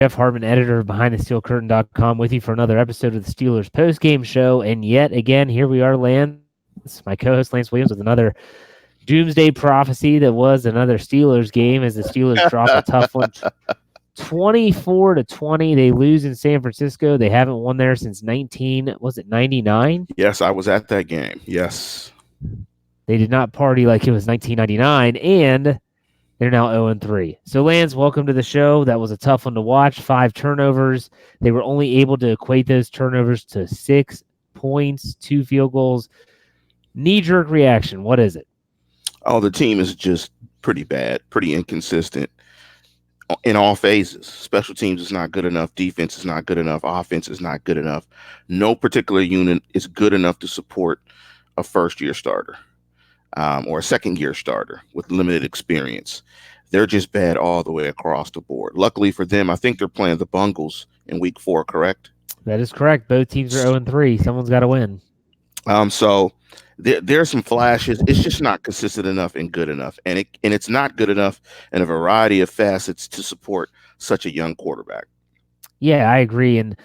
Jeff Hartman, editor of BehindTheSteelCurtain.com, with you for another episode of the Steelers postgame show. And yet again, here we are, Lance, my co-host Lance Williams, with another doomsday prophecy that was another Steelers game as the Steelers drop a tough one, 24-20. They lose in San Francisco. They haven't won there since 99? Yes, I was at that game. Yes. They did not party like it was 1999, and they're now 0-3. So, Lance, welcome to the show. That was a tough one to watch. 5 turnovers. They were only able to equate those turnovers to 6 points, 2 field goals. Knee-jerk reaction. What is it? Oh, the team is just pretty bad, pretty inconsistent in all phases. Special teams is not good enough. Defense is not good enough. Offense is not good enough. No particular unit is good enough to support a first-year starter or a second-year starter with limited experience. They're just bad all the way across the board. Luckily for them, I think they're playing the Bungles in week 4, correct? That is correct. Both teams are 0-3. Someone's got to win. So there's some flashes. It's just not consistent enough and good enough. And it's not good enough in a variety of facets to support such a young quarterback. Yeah, I agree. And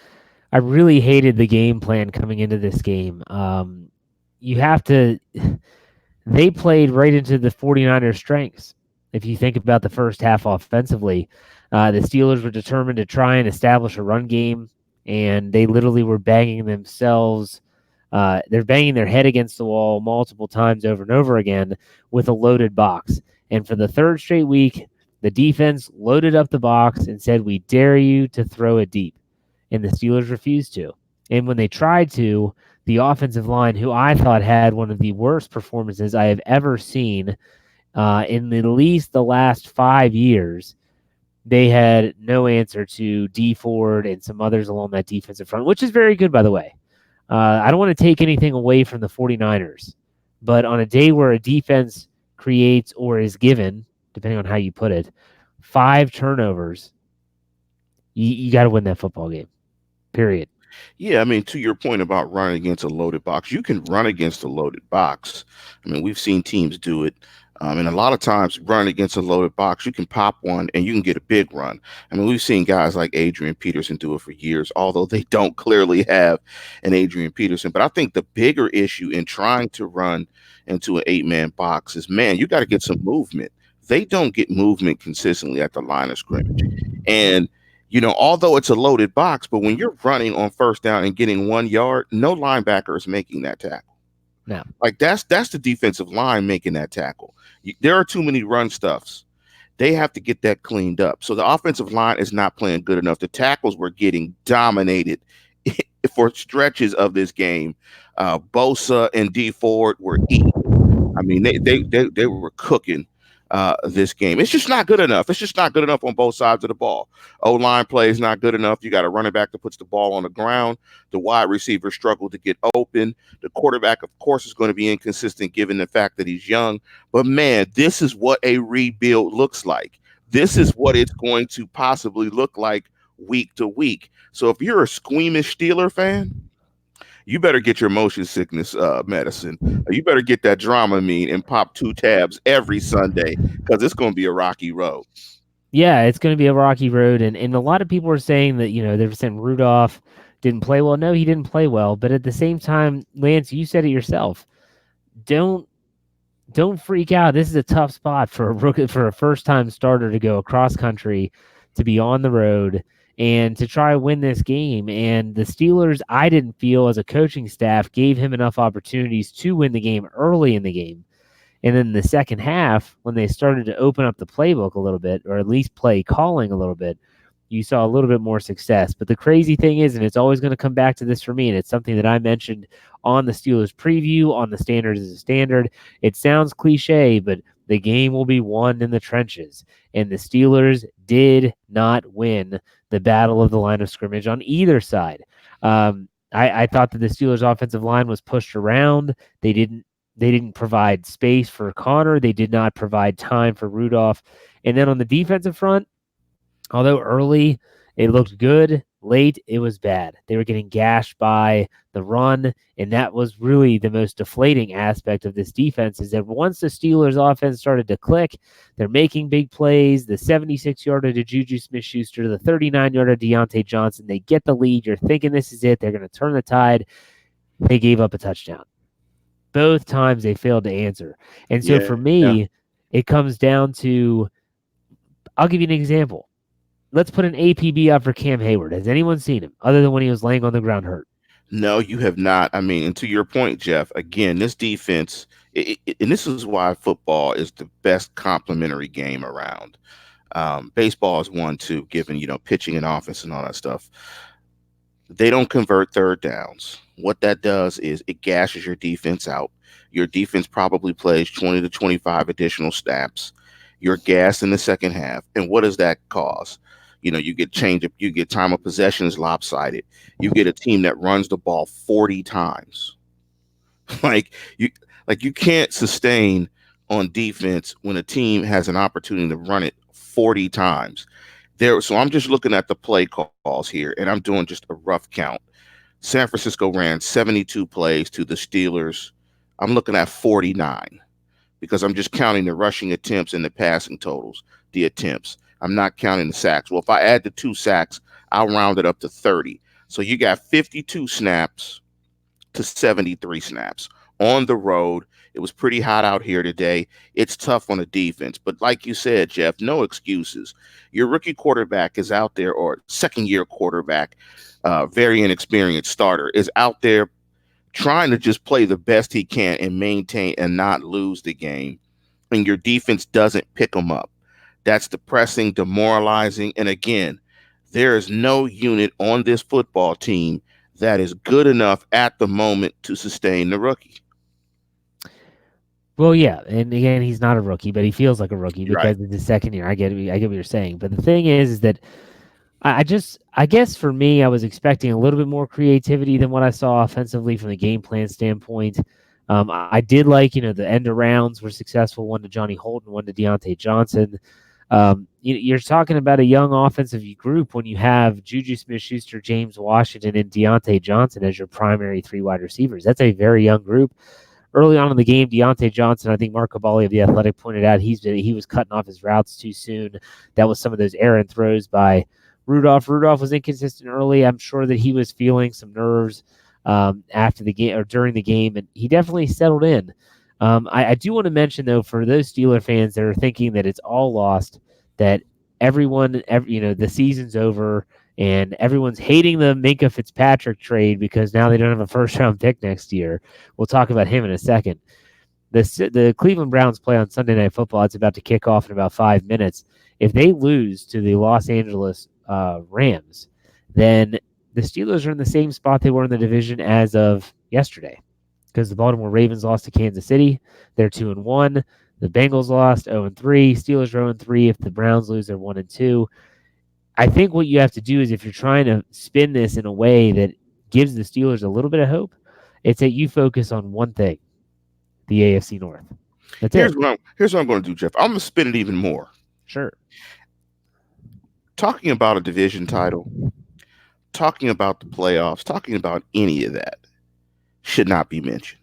I really hated the game plan coming into this game. You have to – they played right into the 49ers' strengths. If you think about the first half offensively, the Steelers were determined to try and establish a run game, and they literally were banging themselves. They're banging their head against the wall multiple times over and over again with a loaded box. And for the third straight week, the defense loaded up the box and said, "We dare you to throw it deep." And the Steelers refused to. And when they tried to, the offensive line, who I thought had one of the worst performances I have ever seen in at least the last 5 years, they had no answer to D Ford and some others along that defensive front, which is very good, by the way. I don't want to take anything away from the 49ers, but on a day where a defense creates or is given, depending on how you put it, 5 turnovers, you got to win that football game, period. Yeah, I mean, to your point about running against a loaded box, you can run against a loaded box. I mean, we've seen teams do it. And a lot of times running against a loaded box, you can pop one and you can get a big run. I mean, we've seen guys like Adrian Peterson do it for years, although they don't clearly have an Adrian Peterson. But I think the bigger issue in trying to run into an 8-man box is, man, you got to get some movement. They don't get movement consistently at the line of scrimmage. And although it's a loaded box, but when you're running on first down and getting 1 yard, no linebacker is making that tackle. No. Like that's the defensive line making that tackle. There are too many run stuffs. They have to get that cleaned up. So the offensive line is not playing good enough. The tackles were getting dominated for stretches of this game. Bosa and D Ford were eating. I mean, they were cooking this game. It's just not good enough. It's just not good enough on both sides of the ball. O-line play is not good enough. You got a running back that puts the ball on the ground. The wide receiver struggle to get open. The quarterback, of course, is going to be inconsistent given the fact that he's young. But, man, this is what a rebuild looks like. This is what it's going to possibly look like week to week. So if you're a squeamish Steeler fan, you better get your motion sickness medicine. You better get that Dramamine and pop 2 tabs every Sunday because it's going to be a rocky road. Yeah, it's going to be a rocky road. And a lot of people are saying that, they're saying Rudolph didn't play well. No, he didn't play well. But at the same time, Lance, you said it yourself. Don't freak out. This is a tough spot for a first-time starter to go across country, to be on the road, and to try to win this game. And the Steelers, I didn't feel as a coaching staff, gave him enough opportunities to win the game early in the game. And then the second half, when they started to open up the playbook a little bit, or at least play calling a little bit, you saw a little bit more success. But the crazy thing is, and it's always going to come back to this for me, and it's something that I mentioned on the Steelers preview, on the Standard as a Standard. It sounds cliche, but the game will be won in the trenches. And the Steelers did not win the battle of the line of scrimmage on either side. I thought that the Steelers' offensive line was pushed around. They didn't provide space for Connor. They did not provide time for Rudolph. And then on the defensive front, although early it looked good Late, it was bad. They were getting gashed by the run, and that was really the most deflating aspect of this defense is that once the Steelers offense started to click, they're making big plays, the 76-yarder to Juju Smith-Schuster, the 39-yarder to Deontay Johnson, they get the lead. You're thinking this is it. They're going to turn the tide. They gave up a touchdown. Both times they failed to answer. And so Yeah. for me, it comes down to, I'll give you an example. Let's put an APB up for Cam Hayward. Has anyone seen him other than when he was laying on the ground hurt? No, you have not. I mean, and to your point, Jeff, again, this defense, and this is why football is the best complementary game around. Baseball is one too, given, pitching and offense and all that stuff. They don't convert third downs. What that does is it gashes your defense out. Your defense probably plays 20 to 25 additional snaps. You're gassed in the second half. And what does that cause? You get you get time of possession is lopsided. You get a team that runs the ball 40 times. like you can't sustain on defense when a team has an opportunity to run it 40 times. So I'm just looking at the play calls here, and I'm doing just a rough count. San Francisco ran 72 plays to the Steelers. I'm looking at 49 because I'm just counting the rushing attempts and the passing totals, the attempts. I'm not counting the sacks. Well, if I add the 2 sacks, I'll round it up to 30. So you got 52 snaps to 73 snaps on the road. It was pretty hot out here today. It's tough on the defense. But like you said, Jeff, no excuses. Your rookie quarterback is out there, or second-year quarterback, very inexperienced starter, is out there trying to just play the best he can and maintain and not lose the game. And your defense doesn't pick them up. That's depressing, demoralizing. And again, there is no unit on this football team that is good enough at the moment to sustain the rookie. Well, yeah, and again, he's not a rookie, but he feels like a rookie Right. because it's his second year. I get what you're saying, but the thing is that I guess for me, I was expecting a little bit more creativity than what I saw offensively from the game plan standpoint. I did like, the end arounds were successful. One to Johnny Holton, one to Deontay Johnson. You're talking about a young offensive group when you have Juju Smith-Schuster, James Washington, and Deontay Johnson as your primary 3 wide receivers. That's a very young group. Early on in the game, Deontay Johnson, I think Mark Cabali of The Athletic pointed out he was cutting off his routes too soon. That was some of those errant throws by Rudolph. Rudolph was inconsistent early. I'm sure that he was feeling some nerves after the game or during the game, and he definitely settled in. I do want to mention, though, for those Steeler fans that are thinking that it's all lost, that the season's over, and everyone's hating the Minkah Fitzpatrick trade because now they don't have a first-round pick next year. We'll talk about him in a second. The Cleveland Browns play on Sunday Night Football. It's about to kick off in about 5 minutes. If they lose to the Los Angeles Rams, then the Steelers are in the same spot they were in the division as of yesterday, because the Baltimore Ravens lost to Kansas City. They're 2-1. The Bengals lost 0-3. Steelers are 0-3. If the Browns lose, they're 1-2. I think what you have to do is, if you're trying to spin this in a way that gives the Steelers a little bit of hope, it's that you focus on one thing: the AFC North. That's Here's it. what I'm going to do, Jeff. I'm going to spin it even more. Sure. Talking about a division title, talking about the playoffs, talking about any of that should not be mentioned.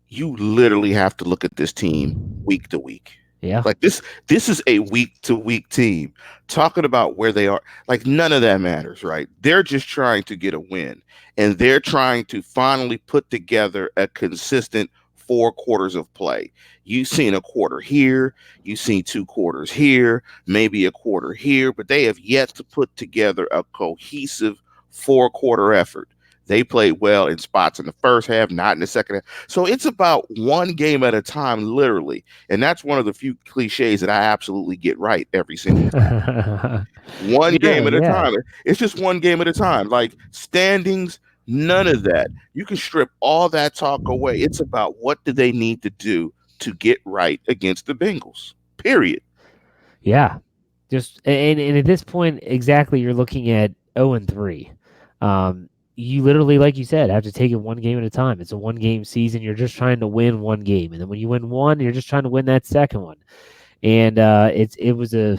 You literally have to look at this team week to week. Yeah. Like this is a week to week team. Talking about where they are, like none of that matters, right? They're just trying to get a win, and they're trying to finally put together a consistent 4 quarters of play. You've seen a quarter here, you've seen 2 quarters here, maybe a quarter here, but they have yet to put together a cohesive 4-quarter effort. They played well in spots in the first half, not in the second half. So it's about one game at a time, literally. And that's one of the few cliches that I absolutely get right every single time. One game at a time. It's just one game at a time. Like standings, none of that. You can strip all that talk away. It's about what do they need to do to get right against the Bengals, period. Yeah. And at this point, exactly, you're looking at 0-3. You literally, like you said, have to take it one game at a time. It's a one-game season. You're just trying to win one game. And then when you win one, you're just trying to win that second one. And it was a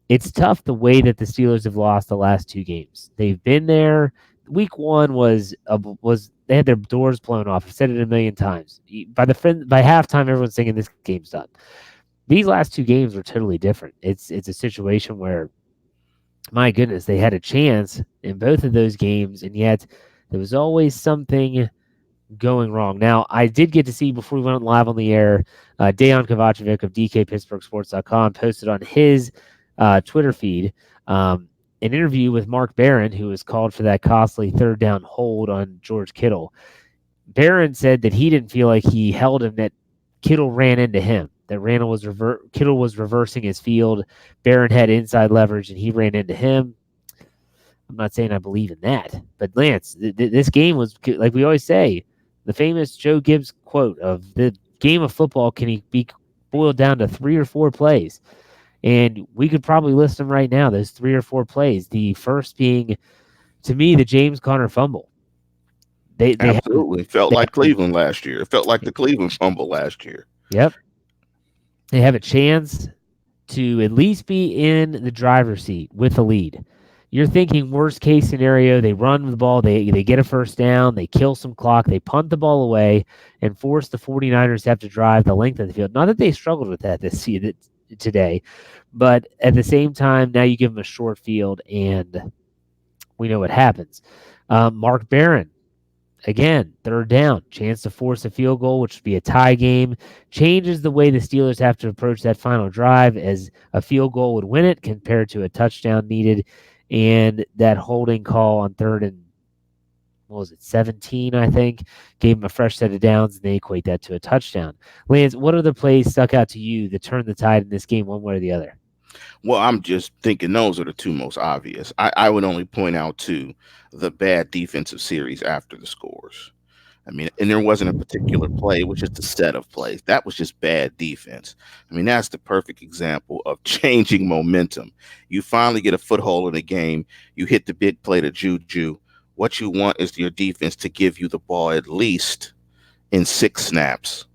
it's tough the way that the Steelers have lost the last two games. They've been there. Week one was they had their doors blown off. I've said it a million times. By halftime, everyone's thinking this game's done. These last two games were totally different. It's a situation where, my goodness, they had a chance in both of those games, and yet there was always something going wrong. Now, I did get to see before we went live on the air, Dejan Kovacevic of DKPittsburghSports.com posted on his Twitter feed an interview with Mark Barron, who was called for that costly third down hold on George Kittle. Barron said that he didn't feel like he held him, that Kittle ran into him, that Kittle was reversing his field. Barron had inside leverage, and he ran into him. I'm not saying I believe in that, but Lance, this game was, like we always say, the famous Joe Gibbs quote of the game of football can be boiled down to 3 or 4 plays. And we could probably list them right now, those 3 or 4 plays. The first being, to me, the James Conner fumble. Absolutely. Felt like Cleveland last year. It felt like the Cleveland fumble last year. Yep. They have a chance to at least be in the driver's seat with a lead. You're thinking worst case scenario, they run the ball, they get a first down, they kill some clock, they punt the ball away and force the 49ers to have to drive the length of the field. Not that they struggled with that today, but at the same time, now you give them a short field and we know what happens. Mark Barron, again, third down, chance to force a field goal, which would be a tie game, changes the way the Steelers have to approach that final drive, as a field goal would win it compared to a touchdown needed. And that holding call on third and, what was it, 17, I think, gave them a fresh set of downs, and they equate that to a touchdown. Lance, what other plays stuck out to you that turned the tide in this game one way or the other? Well, I'm just thinking those are the two most obvious. I would only point out to the bad defensive series after the scores. I mean, and there wasn't a particular play, it was just a set of plays. That was just bad defense. I mean, that's the perfect example of changing momentum. You finally get a foothold in the game. You hit the big play to Juju. What you want is your defense to give you the ball at least in 6 snaps,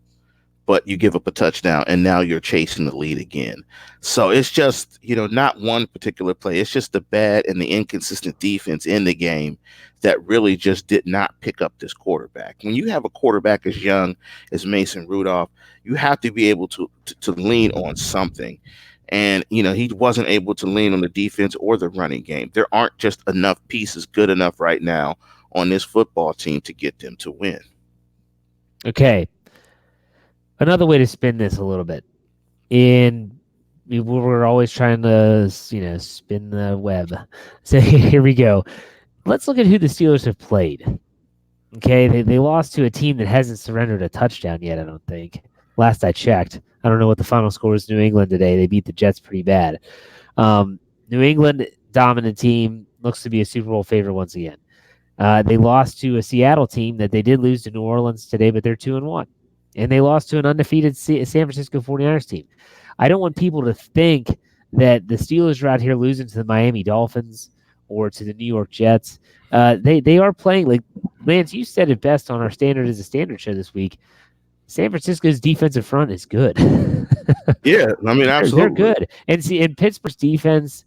but you give up a touchdown, and now you're chasing the lead again. So it's just, not one particular play. It's just the bad and the inconsistent defense in the game that really just did not pick up this quarterback. When you have a quarterback as young as Mason Rudolph, you have to be able to lean on something. And, he wasn't able to lean on the defense or the running game. There aren't just enough pieces good enough right now on this football team to get them to win. Okay. Another way to spin this a little bit, and we're always trying to, spin the web. So here we go. Let's look at who the Steelers have played. Okay, they lost to a team that hasn't surrendered a touchdown yet, I don't think. Last I checked. I don't know what the final score is. New England today. They beat the Jets pretty bad. New England, dominant team, looks to be a Super Bowl favorite once again. They lost to a Seattle team that they did lose to New Orleans today, but they're 2-1. And they lost to an undefeated San Francisco 49ers team. I don't want people to think that the Steelers are out here losing to the Miami Dolphins or to the New York Jets. They are playing, like, Lance, you said it best on our Standard is a Standard show this week. San Francisco's defensive front is good. Yeah, I mean, absolutely. They're good. And Pittsburgh's defense,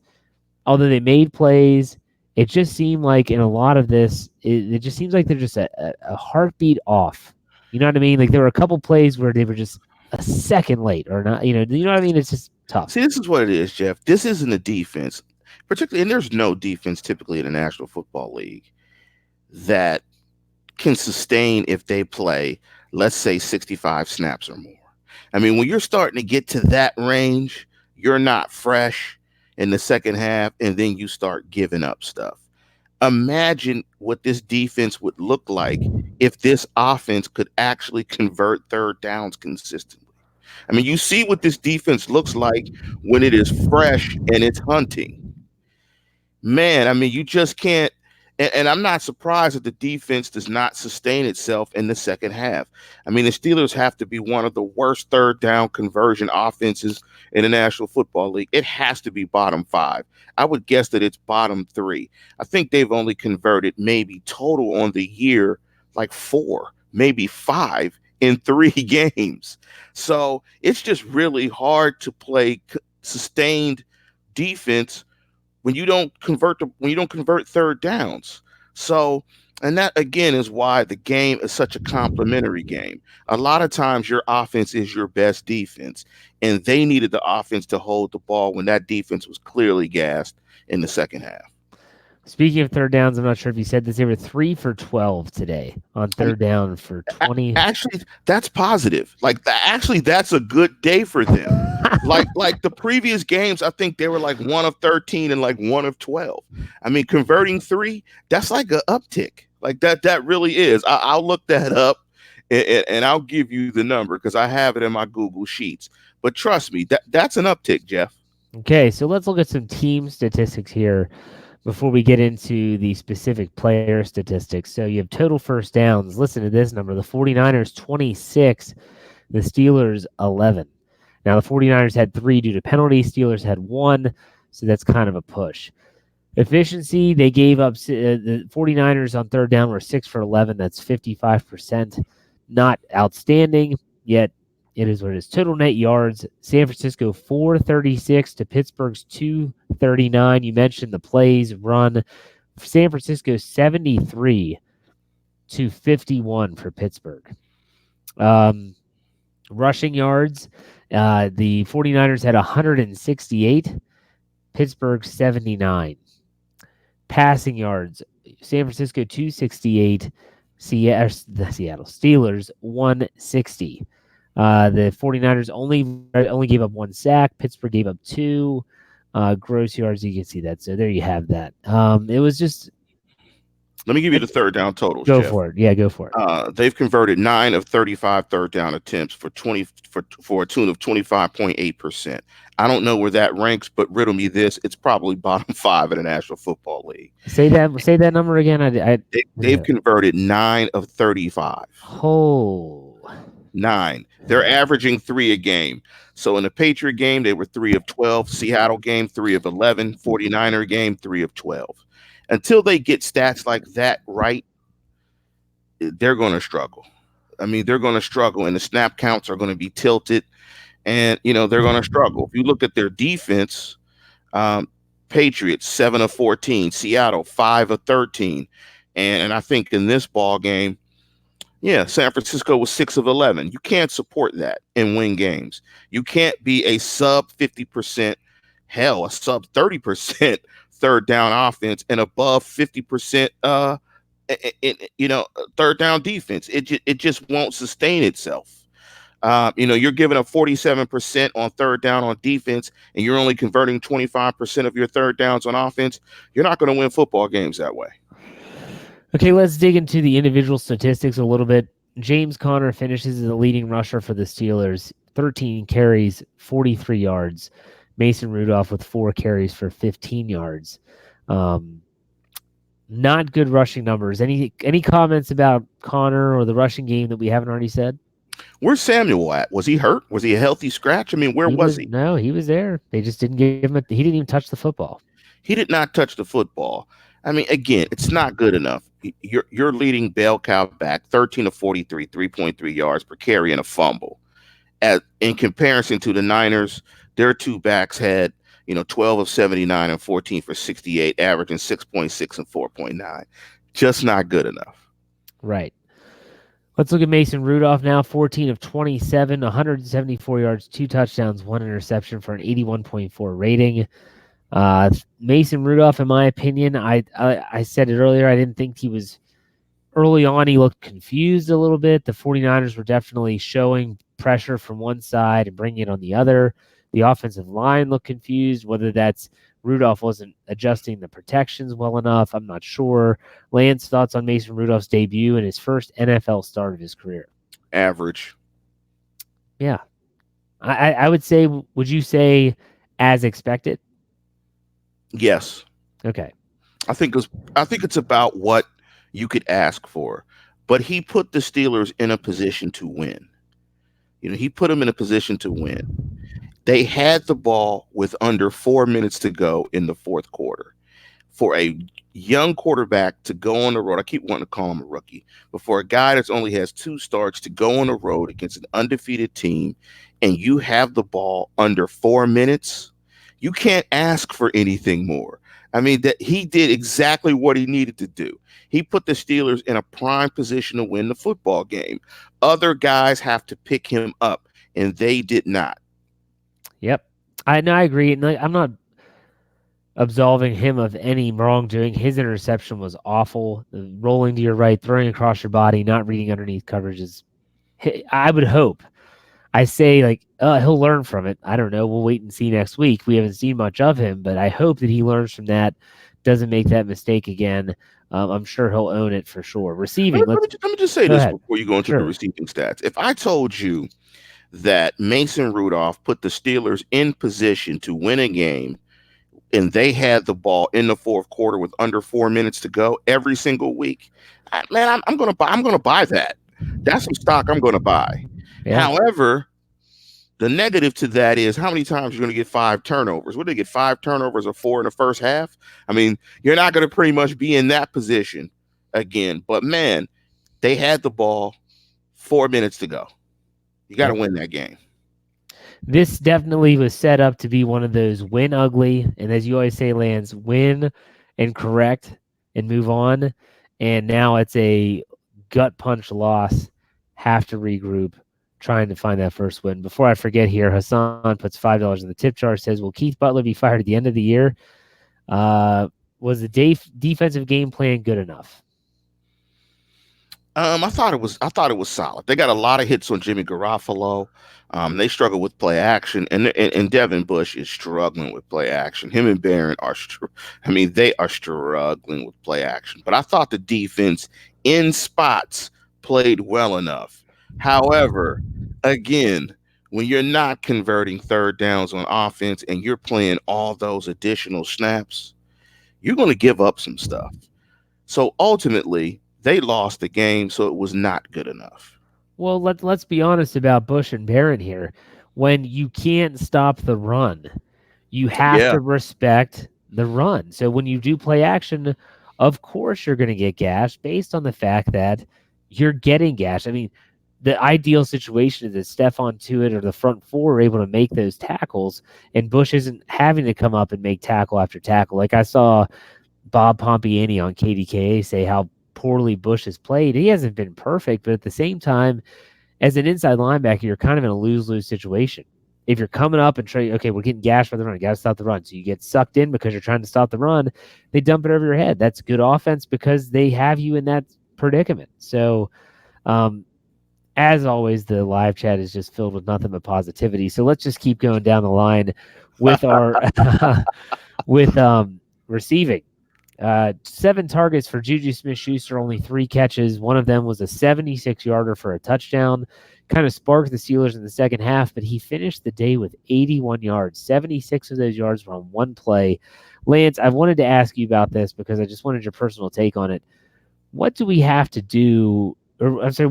although they made plays, it just seemed like in a lot of this, it just seems like they're just a heartbeat off. You know what I mean? Like, there were a couple plays where they were just a second late or not. You know what I mean? It's just tough. See, this is what it is, Jeff. This isn't a defense, particularly, and there's no defense typically in the National Football League that can sustain if they play, let's say, 65 snaps or more. I mean, when you're starting to get to that range, you're not fresh in the second half, and then you start giving up stuff. Imagine what this defense would look like if this offense could actually convert third downs consistently. I mean, you see what this defense looks like when it is fresh and it's hunting. Man, I mean, you just can't. And I'm not surprised that the defense does not sustain itself in the second half. I mean, the Steelers have to be one of the worst third down conversion offenses in the National Football League. It has to be bottom 5. I would guess that it's bottom 3. I think they've only converted maybe total on the year like 4, maybe 5 in 3 games. So it's just really hard to play sustained defense when you don't convert third downs. So, and that again is why the game is such a complementary game. A lot of times your offense is your best defense, and they needed the offense to hold the ball when that defense was clearly gassed in the second half. Speaking of third downs, I'm not sure if you said this. They were 3 for 12 today on I mean, third down for 20. actually, that's positive. Actually, that's a good day for them. Like the previous games, I think they were like 1 of 13 and like 1 of 12. I mean, converting three, that's like an uptick. Like that really is. I'll look that up and I'll give you the number because I have it in my Google Sheets. But trust me, that's an uptick, Jeff. Okay, so let's look at some team statistics here before we get into the specific player statistics. So you have total first downs. Listen to this number: the 49ers 26, the Steelers 11. Now, the 49ers had 3 due to penalties, Steelers had 1, so that's kind of a push. Efficiency, they gave up the 49ers on third down were 6 for 11. That's 55%. Not outstanding, yet it is what it is. Total net yards, San Francisco 436 to Pittsburgh's 239. You mentioned the plays run. San Francisco 73 to 51 for Pittsburgh. Rushing yards, the 49ers had 168, Pittsburgh 79. Passing yards, San Francisco 268, the Seattle Steelers 160. The 49ers only gave up 1 sack. Pittsburgh gave up 2. Gross yards, you can see that. So there you have that. It was just. Let me give you the third down totals, Go Jeff. for it. Yeah, go for it. They've converted 9 of 35 third down attempts for a tune of 25.8%. I don't know where that ranks, but riddle me this: it's probably bottom 5 in the National Football League. Say that number again. They've converted 9 of 35. Oh, 9. They're averaging 3 a game. So in the Patriot game, they were 3 of 12. Seattle game, 3 of 11. 49er game, 3 of 12. Until they get stats like that right, they're going to struggle. I mean, they're going to struggle, and the snap counts are going to be tilted, and they're going to struggle. If you look at their defense, Patriots 7 of 14, Seattle 5 of 13, and I think in this ball game, San Francisco was 6 of 11. You can't support that and win games. You can't be a sub 50%, hell, a sub 30% third down offense and above 50% third down defense. It just won't sustain itself. You're giving up 47% on third down on defense, and you're only converting 25% of your third downs on offense. You're not going to win football games that way. Okay, let's dig into the individual statistics a little bit. James Conner finishes as the leading rusher for the Steelers, 13 carries, 43 yards. Mason Rudolph with 4 carries for 15 yards. Not good rushing numbers. Any comments about Conner or the rushing game that we haven't already said? Where's Samuel at? Was he hurt? Was he a healthy scratch? I mean, where was he? No, he was there. They just didn't give him he didn't even touch the football. He did not touch the football. I mean, again, it's not good enough. You're leading bell cow back 13 of 43, 3.3 yards per carry and a fumble. In comparison to the Niners, their 2 backs had 12 of 79 and 14 for 68, averaging 6.6 and 4.9. Just not good enough. Right. Let's look at Mason Rudolph now. 14 of 27, 174 yards, 2 touchdowns, 1 interception for an 81.4 rating. Mason Rudolph, in my opinion, I said it earlier, I didn't think he was early on. He looked confused a little bit. The 49ers were definitely showing pressure from one side and bringing it on the other. The offensive line looked confused, whether that's Rudolph wasn't adjusting the protections well enough. I'm not sure. Lance, thoughts on Mason Rudolph's debut and his first NFL start of his career? Average. Yeah. I would say, would you say as expected? Yes. Okay. I think it's about what you could ask for. But he put the Steelers in a position to win. He put them in a position to win. They had the ball with under 4 minutes to go in the fourth quarter. For a young quarterback to go on the road, I keep wanting to call him a rookie, but for a guy that only has 2 starts to go on the road against an undefeated team, and you have the ball under 4 minutes, You can't ask for anything more. I mean, that he did exactly what he needed to do. He put the Steelers in a prime position to win the football game. Other guys have to pick him up, and they did not. Yep. I agree. And I'm not absolving him of any wrongdoing. His interception was awful. The rolling to your right, throwing across your body, not reading underneath coverage is. I would hope. I say like he'll learn from it. I don't know. We'll wait and see next week. We haven't seen much of him, but I hope that he learns from that. Doesn't make that mistake again. I'm sure he'll own it for sure. Let Receiving. me, let me, let me just say Go this ahead. before you go into the Sure. receiving stats. If I told you that Mason Rudolph put the Steelers in position to win a game and they had the ball in the fourth quarter with under 4 minutes to go every single week, man, I'm gonna buy. I'm gonna buy that. That's some stock I'm gonna buy. Yeah. However, the negative to that is how many times you're going to get 5 turnovers. What did they get? 5 turnovers or 4 in the first half? I mean, you're not going to pretty much be in that position again. But man, they had the ball, 4 minutes to go. You got to Yep. win that game. This definitely was set up to be one of those win ugly, and as you always say, Lance, win and correct and move on. And now it's a gut punch loss. Have to regroup, trying to find that first win. Before I forget here, Hassan puts $5 in the tip jar. Says, "Will Keith Butler be fired at the end of the year? Was the defensive game plan good enough?" I thought it was solid. They got a lot of hits on Jimmy Garofalo. They struggle with play action, and Devin Bush is struggling with play action. Him and Barron are, I mean, they are struggling with play action. But I thought the defense in spots played well enough. However, again, when you're not converting third downs on offense and you're playing all those additional snaps, you're going to give up some stuff. So ultimately, they lost the game, so it was not good enough. Well, let's be honest about Bush and Barron here. When you can't stop the run, you have Yeah. to respect the run. So when you do play action, of course you're going to get gashed based on the fact that you're getting gashed. I mean, the ideal situation is that Stephon Tuitt or the front four are able to make those tackles, and Bush isn't having to come up and make tackle after tackle. Like I saw Bob Pompiani on KDKA say how poorly Bush has played. He hasn't been perfect, but at the same time, as an inside linebacker, you're kind of in a lose-lose situation. If you're coming up and trying, okay, we're getting gashed by the run, got to stop the run. So you get sucked in because you're trying to stop the run. They dump it over your head. That's good offense because they have you in that predicament. So, as always, the live chat is just filled with nothing but positivity. So let's just keep going down the line with our with receiving. 7 targets for Juju Smith-Schuster, only 3 catches. One of them was a 76-yarder for a touchdown. Kind of sparked the Steelers in the second half, but he finished the day with 81 yards. 76 of those yards were on one play. Lance, I wanted to ask you about this because I just wanted your personal take on it. What do we have to do? Or I'm sorry,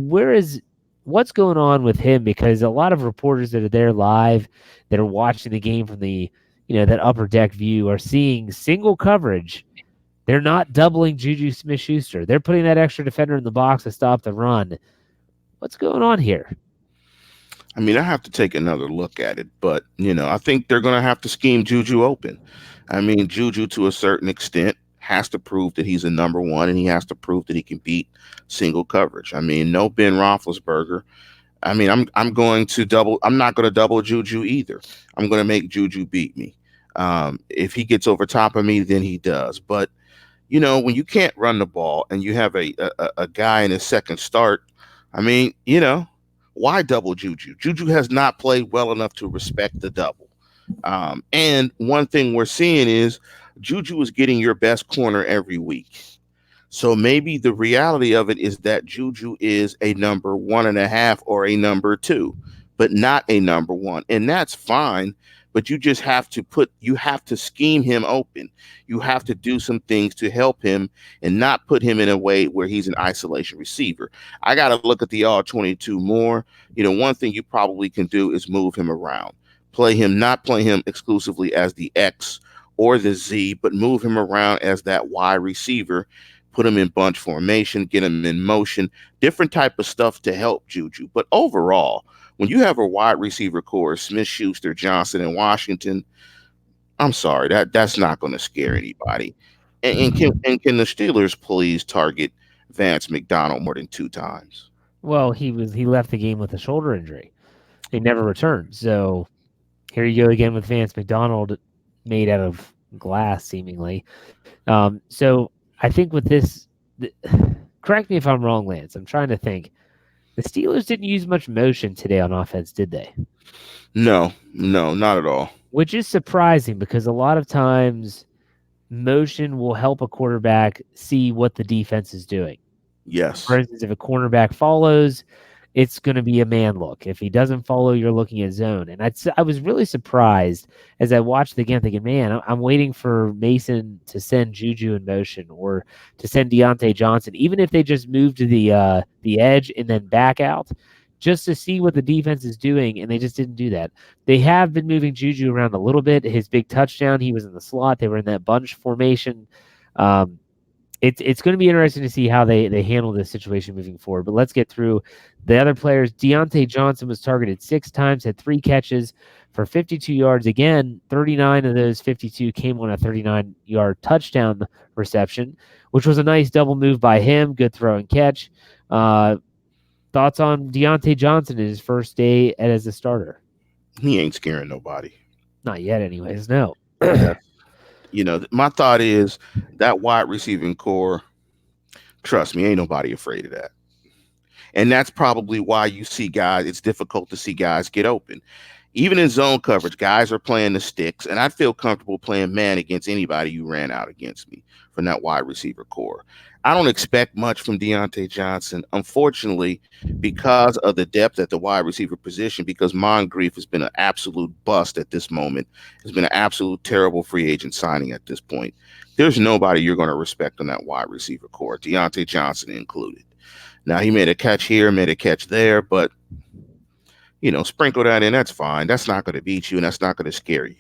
what's going on with him? Because a lot of reporters that are there live, that are watching the game from the, that upper deck view, are seeing single coverage. They're not doubling Juju Smith-Schuster. They're putting that extra defender in the box to stop the run. What's going on here? I mean, I have to take another look at it, but I think they're going to have to scheme Juju open. I mean, Juju to a certain extent has to prove that he's a number one, and he has to prove that he can beat single coverage. I mean, no Ben Roethlisberger. I mean, I'm going to double. I'm not going to double Juju either. I'm going to make Juju beat me. If he gets over top of me, then he does. But when you can't run the ball and you have a guy in his second start, I mean, why double Juju? Juju has not played well enough to respect the double. And one thing we're seeing is Juju is getting your best corner every week. So maybe the reality of it is that Juju is a number 1.5 or a number 2, but not a number 1. And that's fine. But you just you have to scheme him open. You have to do some things to help him and not put him in a way where he's an isolation receiver. I got to look at the all 22 more. One thing you probably can do is move him around. Not play him exclusively as the X or the Z, but move him around as that Y receiver. Put him in bunch formation, get him in motion, different type of stuff to help Juju. But overall, when you have a wide receiver core, Smith, Schuster, Johnson, and Washington, I'm sorry, that's not going to scare anybody. And can the Steelers please target Vance McDonald more than 2 times? Well, he left the game with a shoulder injury. He never returned. So here you go again with Vance McDonald, made out of glass, seemingly. So I think with this, th- correct me if I'm wrong, Lance. I'm trying to think. The Steelers didn't use much motion today on offense, did they? No, no, not at all. Which is surprising because a lot of times motion will help a quarterback see what the defense is doing. For Yes. instance, if a cornerback follows, it's going to be a man look. If he doesn't follow, you're looking at zone. And I was really surprised as I watched the game, thinking, man, I'm waiting for Mason to send Juju in motion or to send Deontay Johnson, even if they just move to the edge and then back out, just to see what the defense is doing. And they just didn't do that. They have been moving Juju around a little bit. His big touchdown, he was in the slot. They were in that bunch formation. Um, it's going to be interesting to see how they handle this situation moving forward. But let's get through the other players. Deontay Johnson was targeted 6 times, had 3 catches for 52 yards. Again, 39 of those 52 came on a 39-yard touchdown reception, which was a nice double move by him. Good throw and catch. Thoughts on Deontay Johnson in his first day as a starter? He ain't scaring nobody. Not yet, anyways. No. That my thought is that wide receiving core. Trust me, ain't nobody afraid of that. And that's probably why you see guys. It's difficult to see guys get open. Even in zone coverage, guys are playing the sticks, and I feel comfortable playing man against anybody you ran out against me from that wide receiver core. I don't expect much from Deontay Johnson, unfortunately, because of the depth at the wide receiver position, because Moncrief has been an absolute bust at this moment, has been an absolute terrible free agent signing at this point. There's nobody you're going to respect on that wide receiver core, Deontay Johnson included. Now, he made a catch here, made a catch there, but sprinkle that in. That's fine. That's not going to beat you, and that's not going to scare you.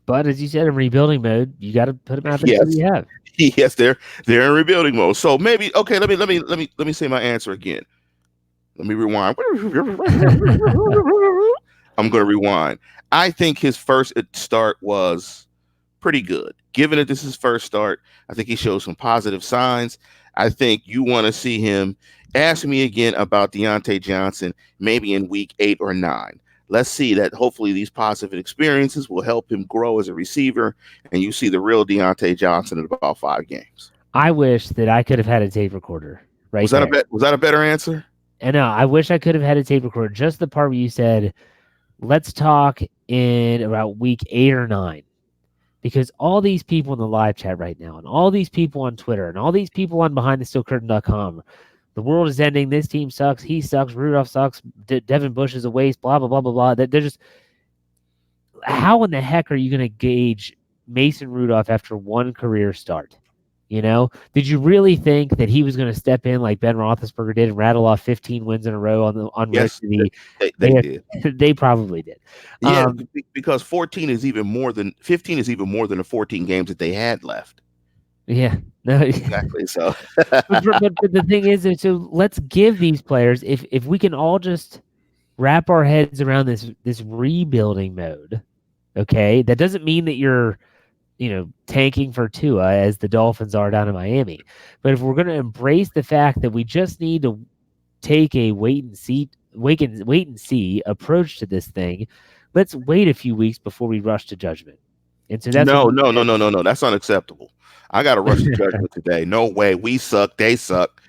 But as you said, in rebuilding mode, you got to put him out there so Yes, you have. yes, they're in rebuilding mode. So maybe okay. Let me say my answer again. Let me rewind. I'm going to rewind. I think his first start was pretty good. Given that this is his first start, I think he showed some positive signs. I think you want to see him. Ask me again about Deontay Johnson, maybe in week 8 or 9. Let's see that hopefully these positive experiences will help him grow as a receiver, and you see the real Deontay Johnson in about 5 games. I wish that I could have had a tape recorder right Was that a there. was that a better answer? And no, I wish I could have had a tape recorder. Just the part where you said, let's talk in about week 8 or 9. Because all these people in the live chat right now, and all these people on Twitter, and all these people on BehindTheSteelCurtain.com, the world is ending. This team sucks. He sucks. Rudolph sucks. Devin Bush is a waste. Blah, blah, blah, blah, blah. They're just, how in the heck are you going to gauge Mason Rudolph after one career start? Did you really think that he was going to step in like Ben Roethlisberger did and rattle off 15 wins in a row on road Yes, to the? they did. They probably did. Yeah, because 14 is even more than 15 is even more than the 14 games that they had left. Yeah, no, Exactly. So, but the thing is, so let's give these players, if we can all just wrap our heads around this rebuilding mode. Okay, that doesn't mean that you're tanking for Tua as the Dolphins are down in Miami. But if we're going to embrace the fact that we just need to take a wait and see approach to this thing, let's wait a few weeks before we rush to judgment. And so that's no, what no, no, no, no, no. That's unacceptable. I got to rush to judgment today. No way. We suck. They suck.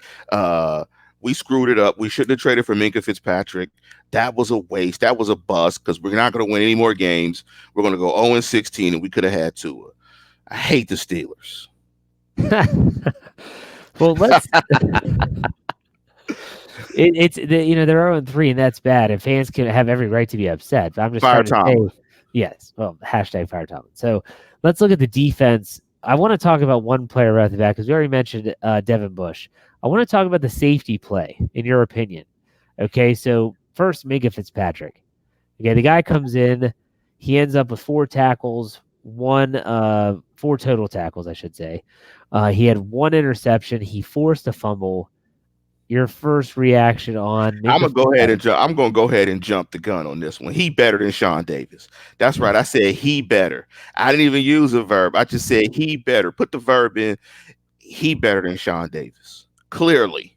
We screwed it up. We shouldn't have traded for Minka Fitzpatrick. That was a waste. That was a bust because we're not going to win any more games. We're going to go 0-16, and we could have had Tua. I hate the Steelers. Well, let's. It's they're 0-3, and that's bad. And fans can have every right to be upset. But I'm just Fire trying to Tomlin. say, yes. Well, hashtag Fire Tomlin. So let's look at the defense. I want to talk about one player right off the bat because we already mentioned Devin Bush. I want to talk about the safety play, in your opinion. Okay, so first, Minka Fitzpatrick. Okay, the guy comes in. He ends up with 4 tackles, 4 total tackles, I should say. He had 1 interception. He forced a fumble. your first reaction on I'm Minka gonna go ahead Fitzpatrick. and jump. I'm gonna go ahead and jump the gun on this one. He better than Sean Davis. That's right. I said he better. I didn't even use a verb. I just said he better. Put the verb in. He better than Sean Davis. Clearly,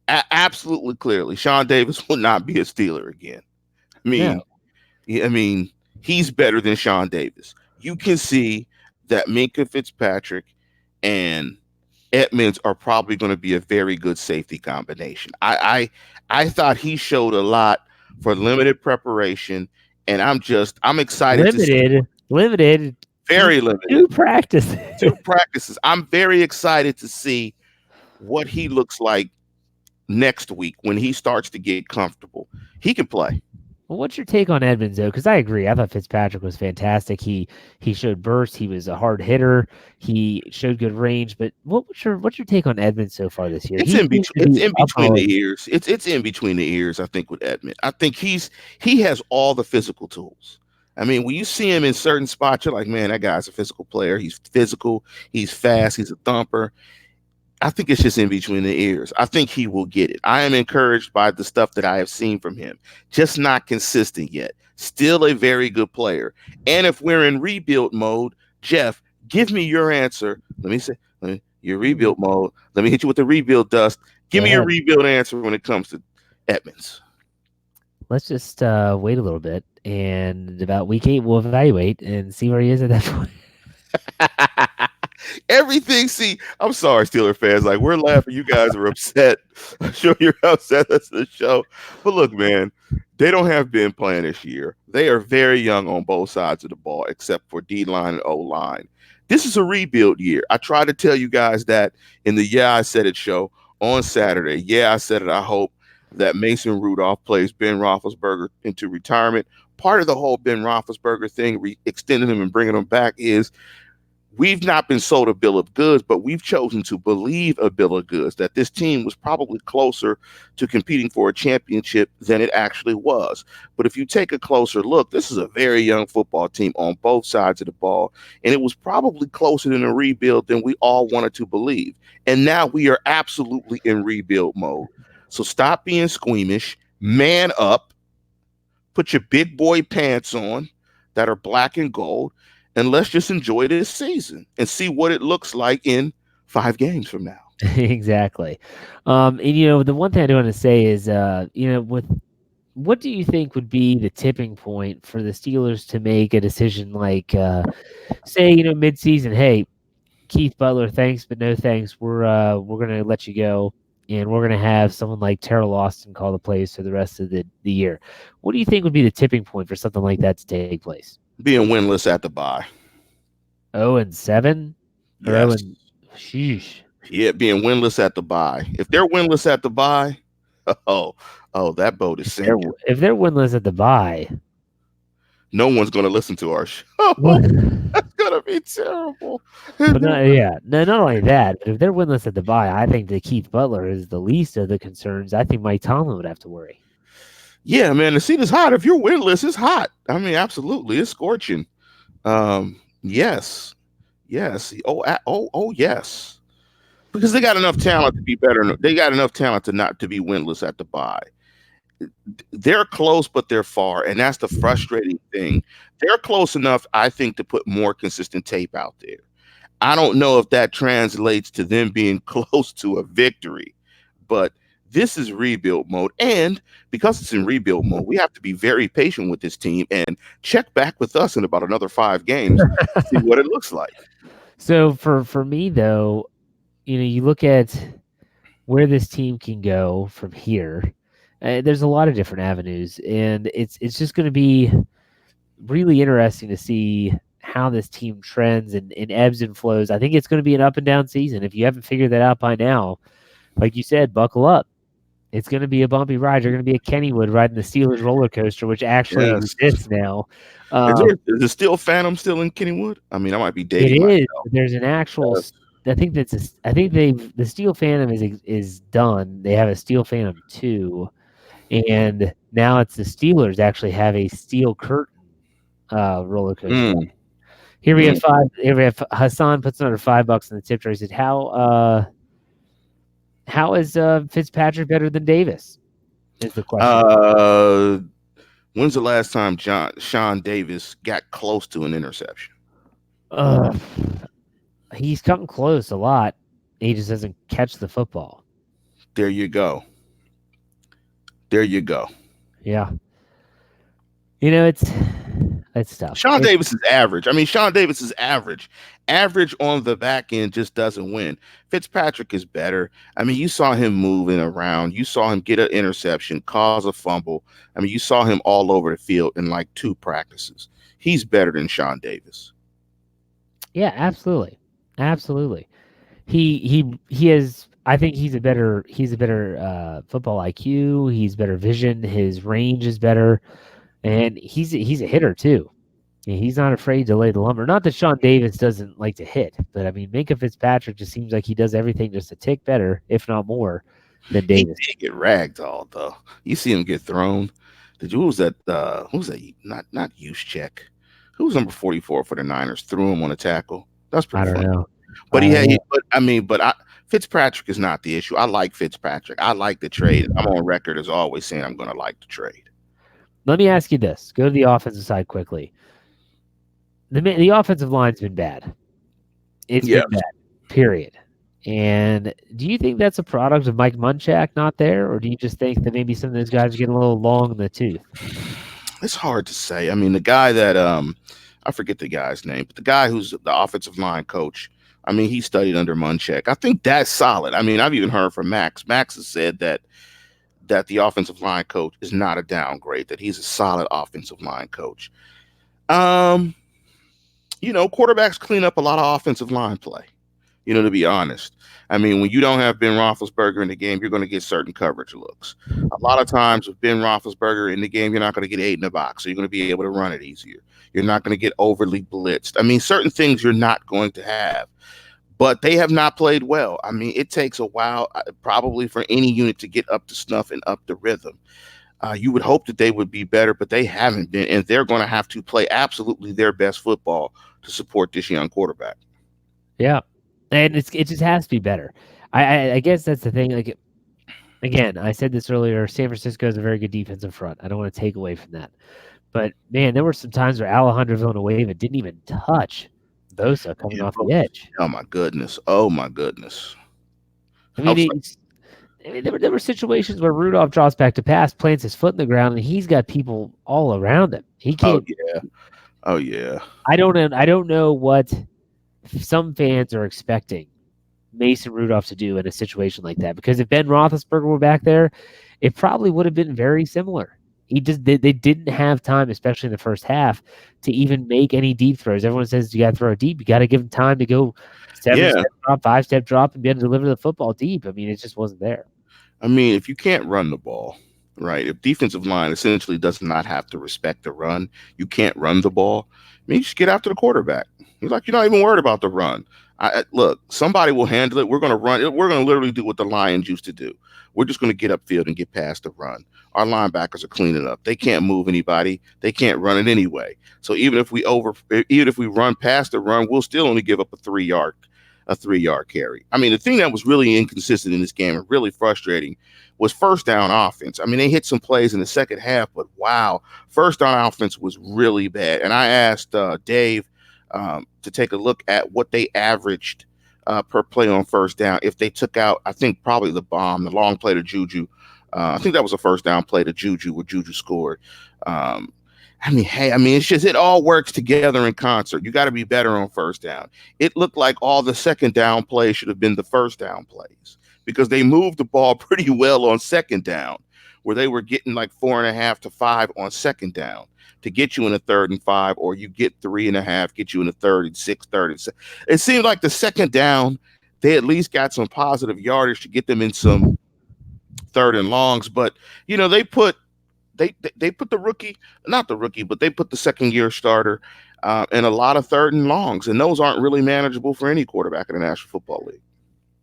absolutely clearly, Sean Davis will not be a Steeler again. I No. mean, I mean, he's better than Sean Davis. You can see that Minka Fitzpatrick and Edmonds are probably going to be a very good safety combination. I thought he showed a lot for limited preparation, and I'm excited to see Limited, very limited two practices. 2 practices. I'm very excited to see what he looks like next week when he starts to get comfortable. He can play. Well, what's your take on Edmonds though? Because I agree. I thought Fitzpatrick was fantastic. He showed burst. He was a hard hitter. He showed good range. But what's your take on Edmonds so far this year? It's He in seems between. to It's be in up between all. the ears. It's in between the ears. I think with Edmund, I think he has all the physical tools. I mean, when you see him in certain spots, you're like, man, that guy's a physical player. He's physical. He's fast. He's a thumper. I think it's just in between the ears. I think he will get it. I am encouraged by the stuff that I have seen from him. Just not consistent yet. Still a very good player. And if we're in rebuild mode, Jeff, give me your answer. Your rebuild mode. Let me hit you with the rebuild dust. Give Go me your ahead. rebuild answer when it comes to Edmonds. Let's just wait a little bit, and about week 8, we'll evaluate and see where he is at that point. Everything. See, I'm sorry, Steeler fans. Like, we're laughing. You guys are upset. I'm sure you're upset. That's the show. But look, man, they don't have Ben playing this year. They are very young on both sides of the ball, except for D line and O line. This is a rebuild year. I tried to tell you guys that in the Yeah I Said It show on Saturday. Yeah, I said it. I hope that Mason Rudolph plays Ben Roethlisberger into retirement. Part of the whole Ben Roethlisberger thing, extending him and bringing him back, is we've not been sold a bill of goods, but we've chosen to believe a bill of goods that this team was probably closer to competing for a championship than it actually was. But if you take a closer look, this is a very young football team on both sides of the ball, and it was probably closer in a rebuild than we all wanted to believe. And now we are absolutely in rebuild mode. So stop being squeamish, man up, put your big boy pants on that are black and gold, and let's just enjoy this season and see what it looks like in 5 games from now. Exactly. And the one thing I do want to say is, with what do you think would be the tipping point for the Steelers to make a decision like, say, midseason, hey, Keith Butler, thanks, but no thanks. We're gonna let you go, and we're gonna have someone like Terrell Austin call the plays for the rest of the year. What do you think would be the tipping point for something like that to take place? Being winless at the bye. 0-7 or Yes. sheesh. Yeah, being winless at the bye. If they're winless at the bye, oh, that boat is They're sinking. if they're winless at the bye, No one's going to listen to our show. what? That's going to be terrible. But not only that, but if they're winless at the bye, I think that Keith Butler is the least of the concerns. I think Mike Tomlin would have to worry. Yeah, man, the seat is hot. If you're winless, it's hot. I mean, absolutely, it's scorching. Yes, yes. Oh, yes. Because they got enough talent to be better. They got enough talent to not to be winless at the bye. They're close, but they're far, and that's the frustrating thing. They're close enough, I think, to put more consistent tape out there. I don't know if that translates to them being close to a victory, but this is rebuild mode. And because it's in rebuild mode, we have to be very patient with this team and check back with us in about another 5 games to see what it looks like. So for me though, you look at where this team can go from here. There's a lot of different avenues, and it's just going to be really interesting to see how this team trends and ebbs and flows. I think it's going to be an up and down season. If you haven't figured that out by now, like you said, buckle up. It's going to be a bumpy ride. You're going to be a Kennywood riding the Steelers roller coaster, which actually Yes. exists now. Is the still Phantom still in Kennywood? I mean, I might be It dating is. myself. There's an actual. I think I think the Steel Phantom is done. They have a Steel Phantom 2, and now it's the Steelers actually have a Steel Curtain roller coaster. Mm, Here we have mm. 5. Here we have Hassan puts another $5 in the tip jar. He said, How is Fitzpatrick better than Davis? Is the question. Uh, when's the last time Sean Davis got close to an interception? Uh, he's come close a lot. He just doesn't catch the football. There you go. There you go. Yeah, it's tough. Sean Davis is average. I mean, Sean Davis is average. Average on the back end just doesn't win. Fitzpatrick is better. I mean, you saw him moving around. You saw him get an interception, cause a fumble. I mean, you saw him all over the field in like 2 practices. He's better than Sean Davis. Yeah, absolutely, absolutely. He has. I think he's a better football IQ. He's better vision. His range is better, and he's a hitter too. Yeah, he's not afraid to lay the lumber. Not that Sean Davis doesn't like to hit, but I mean, Minka Fitzpatrick just seems like he does everything just a tick better, if not more, than He Davis. did get ragdolled though. You see him get thrown. Did you? Who was that? Who was that? Not Juszczyk. Who was number 44 for the Niners? Threw him on a tackle. That's I pretty don't funny. know. But Fitzpatrick is not the issue. I like Fitzpatrick. I like the trade. I'm on record as always saying I'm going to like the trade. Let me ask you this: go to the offensive side quickly. The offensive line's been bad. It's Yeah. been bad. Period. And do you think that's a product of Mike Munchak not there, or do you just think that maybe some of those guys are getting a little long in the tooth? It's hard to say. I mean, the guy that I forget the guy's name, but the guy who's the offensive line coach, I mean, he studied under Munchak. I think that's solid. I mean, I've even heard from Max. Max has said that the offensive line coach is not a downgrade, that he's a solid offensive line coach. Um, quarterbacks clean up a lot of offensive line play. To be honest. I mean, when you don't have Ben Roethlisberger in the game, you're going to get certain coverage looks. A lot of times with Ben Roethlisberger in the game, you're not going to get 8 in the box, so you're going to be able to run it easier. You're not going to get overly blitzed. I mean, certain things you're not going to have, but they have not played well. I mean, it takes a while probably for any unit to get up to snuff and up the rhythm. You would hope that they would be better, but they haven't been, and they're going to have to play absolutely their best football to support this young quarterback. Yeah, and it just has to be better. I guess that's the thing. Like again, I said this earlier. San Francisco is a very good defensive front. I don't want to take away from that, but man, there were some times where Alejandro Villanueva didn't even touch Bosa coming Yeah, off the edge. oh my goodness. Oh my goodness. I I was mean, like, there were situations where Rudolph draws back to pass, plants his foot in the ground, and he's got people all around him. He oh can't. yeah. Oh yeah. I don't know what some fans are expecting Mason Rudolph to do in a situation like that. Because if Ben Roethlisberger were back there, it probably would have been very similar. They didn't have time, especially in the first half, to even make any deep throws. Everyone says you got to throw deep. You got to give them time to go 7-step drop, 5-step drop, and be able to deliver the football deep. I mean, it just wasn't there. I mean, if you can't run the ball, right? If defensive line essentially does not have to respect the run, you can't run the ball. I mean, you just get after the quarterback. You're like, you're not even worried about the run. Look, somebody will handle it. We're going to run it. We're going to literally do what the Lions used to do. We're just going to get upfield and get past the run. Our linebackers are cleaning up. They can't move anybody. They can't run it anyway. So even if we run past the run, we'll still only give up a 3-yard carry. I mean, the thing that was really inconsistent in this game and really frustrating was first down offense. I mean, they hit some plays in the second half, but wow, first down offense was really bad. And I asked Dave to take a look at what they averaged per play on first down if they took out, I think, probably the long play to Juju. I think that was a first down play to Juju where Juju scored. It's just it all works together in concert. You got to be better on first down. It looked like all the second down plays should have been the first down plays because they moved the ball pretty well on second down, where they were getting like 4.5 to 5 on second down to get you in a 3rd and 5, or you get 3.5, get you in a 3rd and 6, 3rd and 7. It seemed like the second down, they at least got some positive yardage to get them in some 3rd and longs, but they put the rookie, not the rookie, but they put the second-year starter in a lot of 3rd and longs, and those aren't really manageable for any quarterback in the National Football League.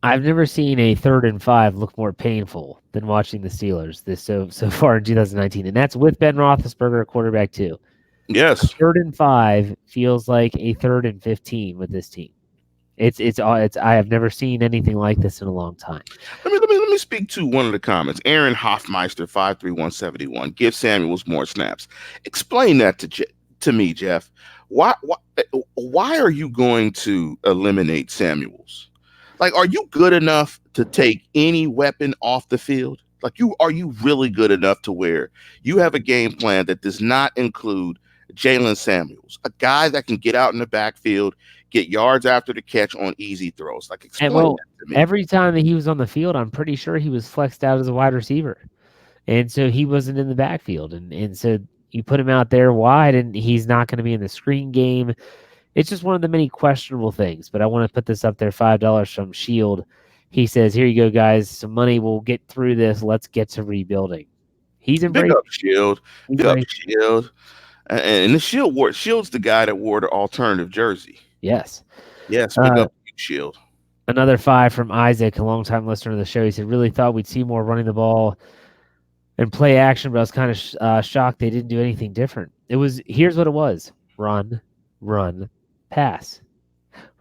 I've never seen a 3rd and 5 look more painful than watching the Steelers so far in 2019, and that's with Ben Roethlisberger at quarterback too. Yes. 3rd and 5 feels like a 3rd and 15 with this team. It's I have never seen anything like this in a long time. Let me speak to one of the comments. Aaron Hoffmeister 53171. Give Samuels more snaps. Explain that to me, Jeff. Why are you going to eliminate Samuels? Like, are you good enough to take any weapon off the field? Like, are you really good enough to where you have a game plan that does not include Jalen Samuels, a guy that can get out in the backfield, get yards after the catch on easy throws? Like, And explain well, that to me. every time that he was on the field, I'm pretty sure he was flexed out as a wide receiver. And so he wasn't in the backfield. And so you put him out there wide and he's not going to be in the screen game. It's just one of the many questionable things. But I want to put this up there, $5 from Shield. He says, here you go, guys. Some money. We'll get through this. Let's get to rebuilding. He's Big embracing. up Shield. He's Big up embracing. Shield. And the Shield's the guy that wore the alternative jersey. Yes. Yes, big up you, Shield. Another 5 from Isaac, a longtime listener to the show. He said, really thought we'd see more running the ball and play action, but I was kind of shocked they didn't do anything different. Here's what it was: run, run, pass,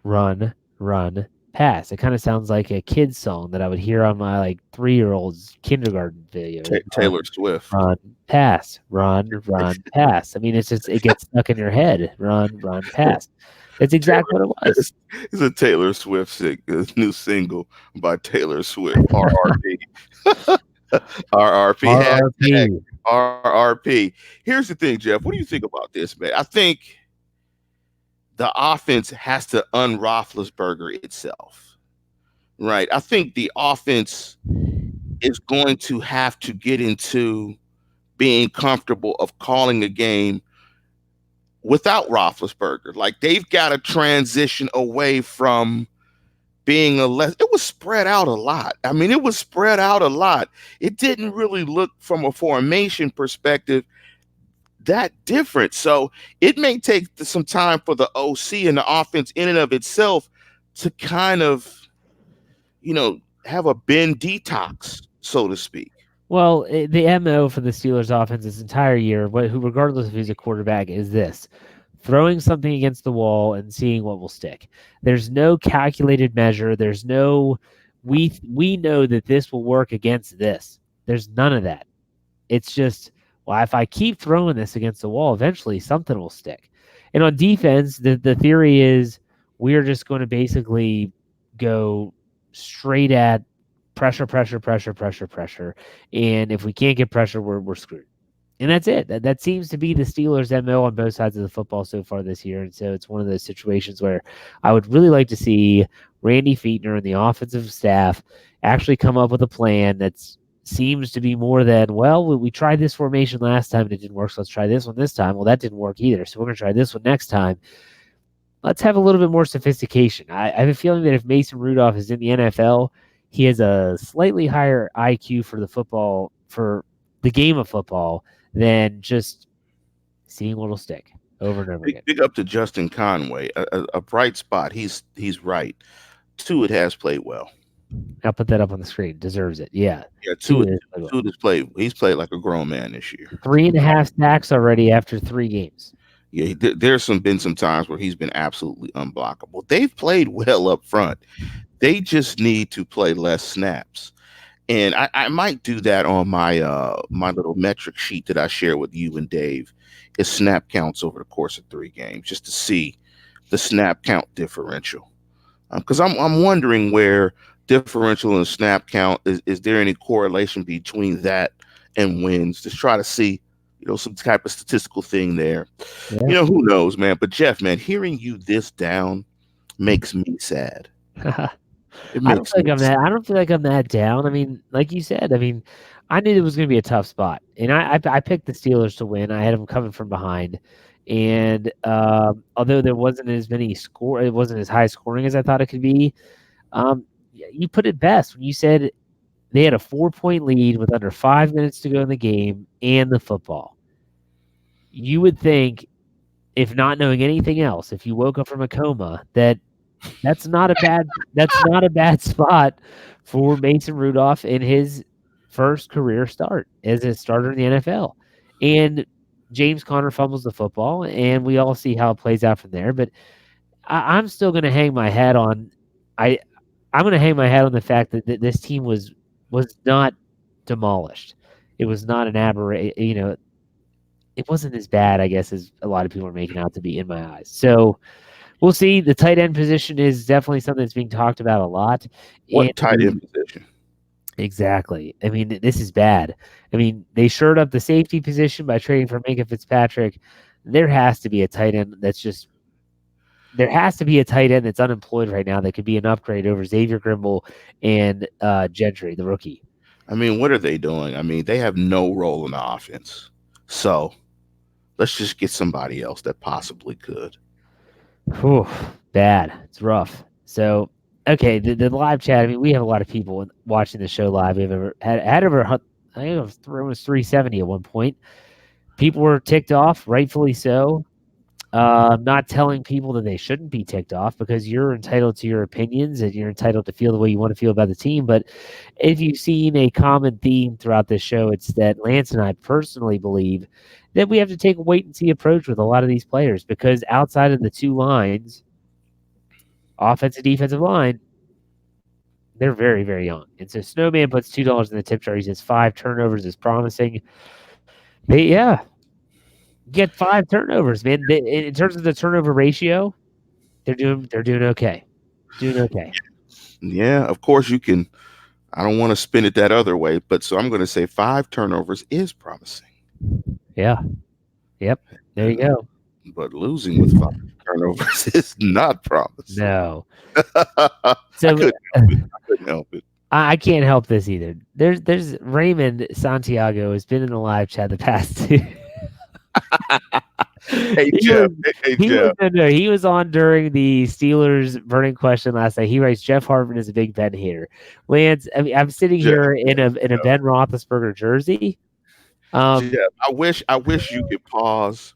run, run, pass. It kind of sounds like a kid's song that I would hear on my 3-year-old's kindergarten video. Taylor Swift. Run, pass, run, run, pass. I mean, it gets stuck in your head. Run, run, pass. That's exactly what it was. It's a Taylor Swift new single by Taylor Swift. RRP. RRP. RRP. Here's the thing, Jeff. What do you think about this, man? I think the offense has to un-Roethlisberger itself, right? I think the offense is going to have to get into being comfortable of calling a game without Roethlisberger. Like, they've got to transition away from being it was spread out a lot. I mean, it was spread out a lot. It didn't really look from a formation perspective that different. So it may take some time for the OC and the offense in and of itself to kind of, have a bin detox, so to speak. Well, the MO for the Steelers offense this entire year, regardless if he's a quarterback, is this: throwing something against the wall and seeing what will stick. There's no calculated measure. There's no we know that this will work against this. There's none of that. It's just, well, if I keep throwing this against the wall, eventually something will stick. And on defense, the theory is we're just going to basically go straight at pressure. And if we can't get pressure, we're screwed. And that's it. That seems to be the Steelers' MO on both sides of the football so far this year. And so it's one of those situations where I would really like to see Randy Fichtner and the offensive staff actually come up with a plan that seems to be more than, well, we tried this formation last time and it didn't work, so let's try this one this time. Well, that didn't work either, so we're going to try this one next time. Let's have a little bit more sophistication. I have a feeling that if Mason Rudolph is in the NFL, he has a slightly higher IQ for the game of football than just seeing what'll stick over and over again. Big up to Justin Conway, a bright spot. He's right. Tuitt has played well. I'll put that up on the screen. Deserves it. Yeah. Tuitt has played. He's played like a grown man this year. 3.5 sacks already after 3 games. Yeah, there's been some times where he's been absolutely unblockable. They've played well up front. They just need to play less snaps. And I might do that on my my little metric sheet that I share with you and Dave, is snap counts over the course of 3 games, just to see the snap count differential. Because I'm wondering where differential and snap count, is there any correlation between that and wins? Just try to see, some type of statistical thing there. Yeah. Who knows, man. But Jeff, man, hearing you this down makes me sad. I don't feel like I'm that down. I mean, like you said, I knew it was going to be a tough spot, and I picked the Steelers to win. I had them coming from behind, and although there wasn't as many it wasn't as high scoring as I thought it could be. You put it best when you said they had a 4-point lead with under 5 minutes to go in the game and the football. You would think, if not knowing anything else, if you woke up from a coma, that's not a bad spot for Mason Rudolph in his first career start as a starter in the NFL. And James Conner fumbles the football, and we all see how it plays out from there. But I'm still going to hang my hat on. I I'm going to hang my hat on the fact that this team was not demolished. It was not an aberration. It wasn't as bad, I guess, as a lot of people are making out to be in my eyes. So we'll see. The tight end position is definitely something that's being talked about a lot. And What tight end position? exactly. I mean, this is bad. I mean, they shored up the safety position by trading for Minka Fitzpatrick. There has to be a tight end that's just there has to be a tight end that's unemployed right now that could be an upgrade over Xavier Grimble and Gentry, the rookie. I mean, what are they doing? I mean, they have no role in the offense. So let's just get somebody else that possibly could. Whew, bad. It's rough. So, okay, the live chat. I mean, we have a lot of people watching the show live. We've had over, I think it was 370 at one point. People were ticked off, rightfully so. Not telling people that they shouldn't be ticked off because you're entitled to your opinions and you're entitled to feel the way you want to feel about the team. But if you've seen a common theme throughout this show, it's that Lance and I personally believe that we have to take a wait and see approach with a lot of these players because outside of the two lines, offensive, defensive line, they're very, very young. And so Snowman puts $2 in the tip jar. He says 5 turnovers is promising. Yeah, get 5 turnovers, man. In terms of the turnover ratio, they're doing okay. Doing okay. Yeah, of course you can. I don't want to spin it that other way, but so I'm going to say 5 turnovers is promising. Yeah. Yep. There you go. But losing with 5 turnovers is not promising. No. I So couldn't help it. I couldn't help it. I can't help this either. There's Raymond Santiago has been in the live chat the past two. Hey he Jeff. was Hey he was Jeff. no, he was on during the Steelers burning question last night. He writes Jeff Hartman is a big Ben hater. Lance, I mean, I'm sitting Jeff. here in a Ben Roethlisberger jersey. Jeff. I wish you could pause.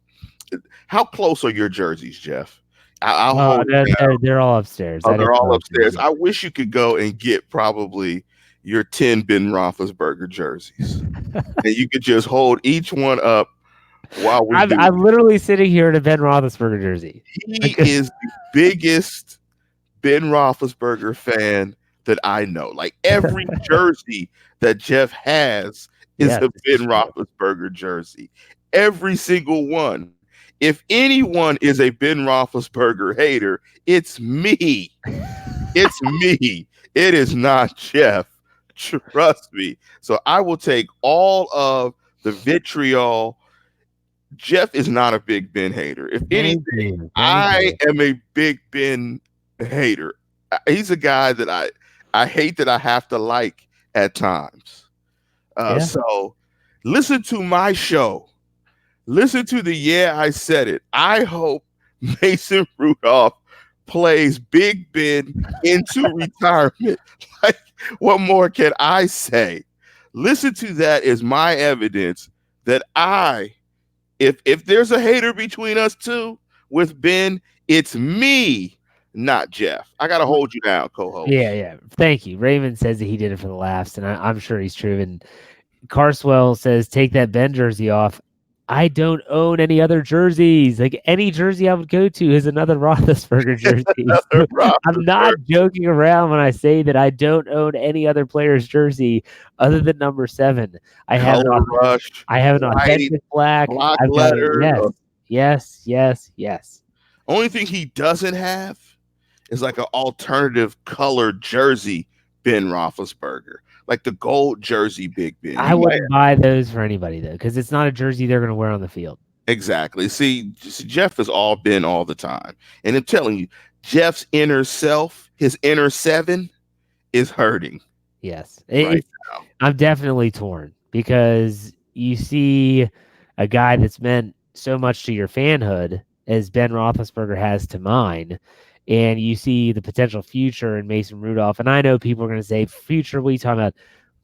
How close are your jerseys, Jeff? I'll hold it down. They're all upstairs. Oh, I they're didn't all go upstairs upstairs. yet. I wish you could go and get probably your 10 Ben Roethlisberger jerseys. And you could just hold each one up while we do I'm it. literally sitting here in a Ben Roethlisberger jersey. He is the biggest Ben Roethlisberger fan that I know. Like every jersey that Jeff has is Yes, a Ben Roethlisberger jersey. Every single one. If anyone is a Ben Roethlisberger hater, it's me. It's me. It is not Jeff. Trust me. So I will take all of the vitriol. Jeff is not a Big Ben hater. If thank anything, you. Thank I you. am a Big Ben hater. He's a guy that I hate that I have to like at times. Yeah. So listen to my show. Listen to the Yeah, I Said It. I hope Mason Rudolph plays Big Ben into retirement. Like, what more can I say? Listen to that as my evidence that if there's a hater between us two with Ben, it's me, not Jeff. I gotta hold you down, co-host. Yeah. Thank you. Raymond says that he did it for the laughs, and I'm sure he's true. And Carswell says, take that Ben jersey off. I don't own any other jerseys. Like any jersey I would go to is another Roethlisberger jersey. So I'm not joking around when I say that I don't own any other player's jersey other than number 7. I have Color rush, I have an white, authentic black. block I've got letter. yes. Only thing he doesn't have is like an alternative colored jersey Ben Roethlisberger, like the gold jersey Big Ben. I wouldn't buy those for anybody though, because it's not a jersey they're going to wear on the field. Exactly. See, Jeff has all been all the time, and I'm telling you, Jeff's inner self, his inner 7, is hurting. Yes, Right now. I'm definitely torn because you see a guy that's meant so much to your fanhood as Ben Roethlisberger has to mine, and you see the potential future in Mason Rudolph. And I know people are going to say, "Future? What are you talking about?"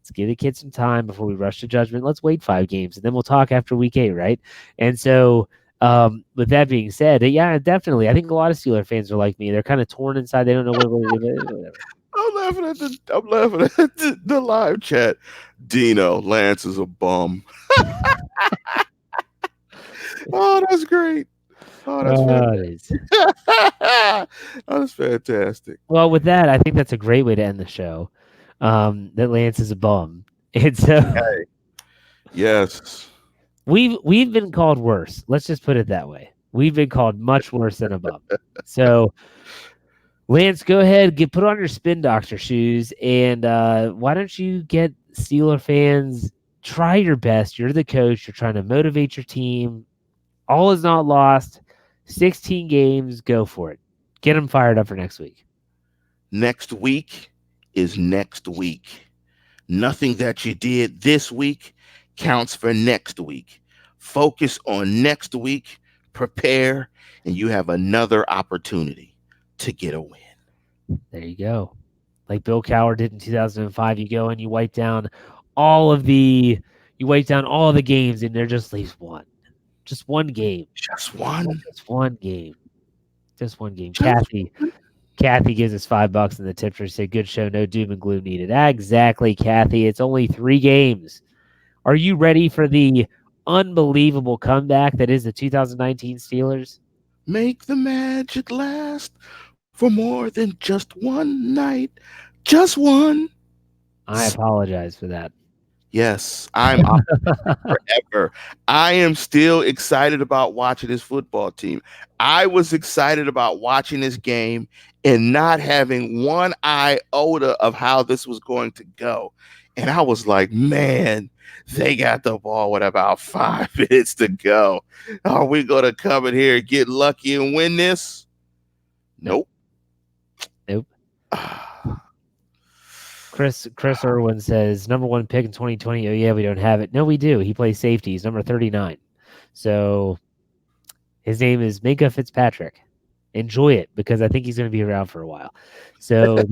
Let's give the kid some time before we rush to judgment. Let's wait 5 games, and then we'll talk after week 8, right? And so, with that being said, yeah, definitely. I think a lot of Steeler fans are like me. They're kind of torn inside. They don't know what to do. Whatever. I'm laughing at the live chat. Dino, Lance is a bum. Oh, that's great. Oh, that's Oh, it fantastic. is. Oh, that's fantastic. Well, with that, I think that's a great way to end the show. That Lance is a bum, and so Yes. we've been called worse. Let's just put it that way. We've been called much worse than a bum. So, Lance, go ahead, put on your spin doctor shoes, and why don't you get Steeler fans? Try your best. You're the coach. You're trying to motivate your team. All is not lost. 16 games. Go for it. Get them fired up for next week. Next week is next week. Nothing that you did this week counts for next week. Focus on next week, prepare, and you have another opportunity to get a win. There you go. Like Bill Cowher did in 2005. You go and you wipe down all of the games, and there just leaves one. Just one game. Just one. Just one game. Just one game. Just Kathy gives us $5 in the tip jar. Say, good show, no doom and gloom needed. Exactly, Kathy. It's only 3 games. Are you ready for the unbelievable comeback that is the 2019 Steelers? make the magic last for more than just one night. Just one. I apologize for that. Yes, I'm optimistic forever. I am still excited about watching this football team. I was excited about watching this game and not having one iota of how this was going to go. And I was like, man, they got the ball with about 5 minutes to go. Are we going to come in here and get lucky and win this? Nope. Nope. Chris Irwin says, number 1 pick in 2020. Oh, yeah, we don't have it. No, we do. He plays safety. He's number 39. So his name is Minka Fitzpatrick. Enjoy it because I think he's going to be around for a while. So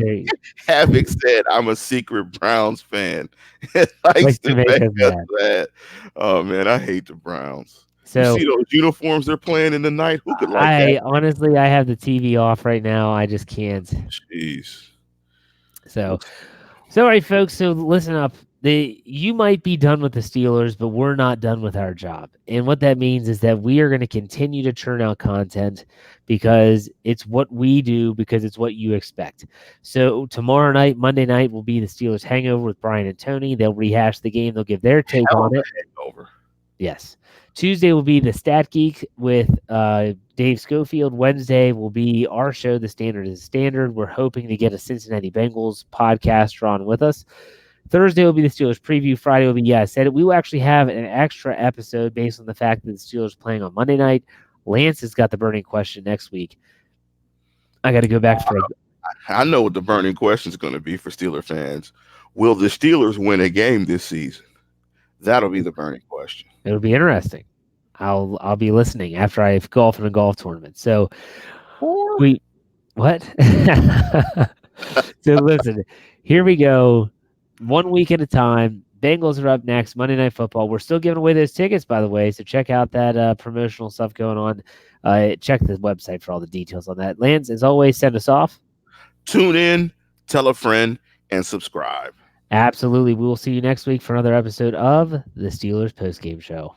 Having said, I'm a secret Browns fan. It likes to make us mad. Oh, man, I hate the Browns. So, you see those uniforms they're playing in the night? Who could like that? Honestly, I have the TV off right now. I just can't. Jeez. So all right, folks. So listen up. You might be done with the Steelers, but we're not done with our job. And what that means is that we are going to continue to churn out content because it's what we do, because it's what you expect. So tomorrow night, Monday night, will be the Steelers Hangover with Brian and Tony. They'll rehash the game. They'll give their take on it. Hangover. Yes. Tuesday will be the Stat Geek with Dave Schofield. Wednesday will be our show, The Standard is Standard. We're hoping to get a Cincinnati Bengals podcaster on with us. Thursday will be the Steelers preview. Friday will be, I said it. We will actually have an extra episode based on the fact that the Steelers are playing on Monday night. Lance has got the burning question next week. I got to go back for I know what the burning question is going to be for Steeler fans. Will the Steelers win a game this season? That'll be the burning question. It'll be interesting. I'll be listening after I've golfed in a golf tournament. So what? So listen, here we go. 1 week at a time. Bengals are up next. Monday Night Football. We're still giving away those tickets, by the way. So check out that promotional stuff going on. Check the website for all the details on that. Lance, as always, send us off. Tune in, tell a friend, and subscribe. Absolutely. We will see you next week for another episode of the Steelers Postgame Show.